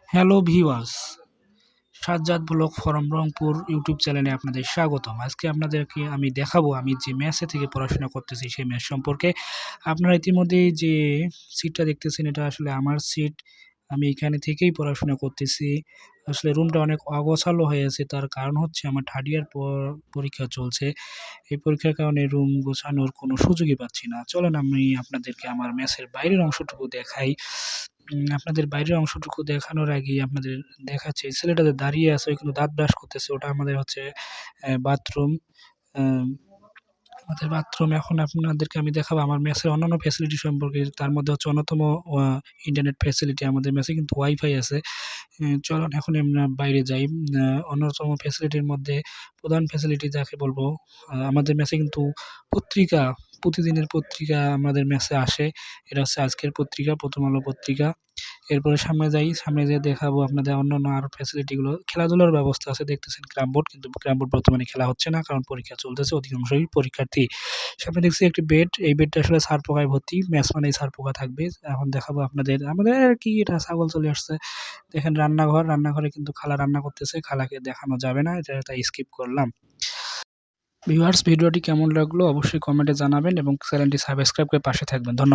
Hello viewers, Sajjad blog form Rangpur YouTube চ্যানেলে আপনাদের স্বাগতম। আজকে আপনাদেরকে আমি দেখাবো আমি যে মেসে থেকে পড়াশোনা করতেছি সেই মেস সম্পর্কে। আপনারা ইতিমধ্যেই যে সিটটা দেখতেছেন এটা আসলে আমার সিট। আমি এখানে থেকেই পড়াশোনা করতেছি। আসলে রুমটা অনেক অগোছালো হয়ে আছে, তার কারণ হচ্ছে আমার থার্ড ইয়ার পরীক্ষা চলছে। এই পরীক্ষার কারণে রুম গোছানোর কোনো সুযোগই পাচ্ছি না। চলেন আমি আপনাদেরকে আমার মেসের বাইরের অংশটুকু দেখাই। আপনাদের বাইরের অংশটুকু দেখানোর আগেই আপনাদের দেখাচ্ছি, এই ছেলেটা যে দাঁড়িয়ে আছে ও কিন্তু দাঁত ব্রাশ করতেছে। ওটা আমাদের হচ্ছে বাথরুম। আ আমাদের বাথরুম। এখন আপনাদেরকে আমি দেখাবো আমার মেসের অন্যান্য ফ্যাসিলিটি সম্পর্কে। তার মধ্যে হচ্ছে অন্যতম আ ইন্টারনেট ফ্যাসিলিটি। আমাদের মেসে কিন্তু ওয়াইফাই আছে। চলুন এখন আমরা বাইরে যাই। অন্যতম ফ্যাসিলিটির মধ্যে প্রধান ফ্যাসিলিটি যাকে বলবো, আমাদের মেসে কিন্তু পত্রিকা, প্রতিদিনের পত্রিকা আমাদের মেসে আসে। এটা হচ্ছে আজকের পত্রিকা, 'প্রথম আলো' পত্রিকা। এরপরে সামনে যাই, সামনে যেয়ে দেখাবো আপনাদের অন্যান্য আরো ফ্যাসিলিটি গুলো। খেলাধুলার ব্যবস্থা আছে, দেখতেছেন ক্যারাম বোর্ড, কিন্তু ক্যারাম বোর্ড বর্তমানে খেলা হচ্ছে না কারণ পরীক্ষা চলতেছে, অধিকাংশই পরীক্ষার্থী। সামনে দেখছি একটি বেড, এই বেডটা আসলে ছারপোকায় ভর্তি, মেস মানেই ছারপোকা থাকবে। এখন দেখাবো আপনাদের, আমাদের আর কি এটা ছাগল চলে আসছে। দেখেন রান্নাঘর, রান্নাঘরে কিন্তু খালা রান্না করতেছে, খালাকে দেখানো যাবে না, এটা তাই স্কিপ করলাম। ভিউয়ার্স, ভিডিওটি কেমন লাগলো অবশ্যই কমেন্টে জানাবেন এবং চ্যানেলটি সাবস্ক্রাইব করে পাশে থাকবেন। ধন্যবাদ।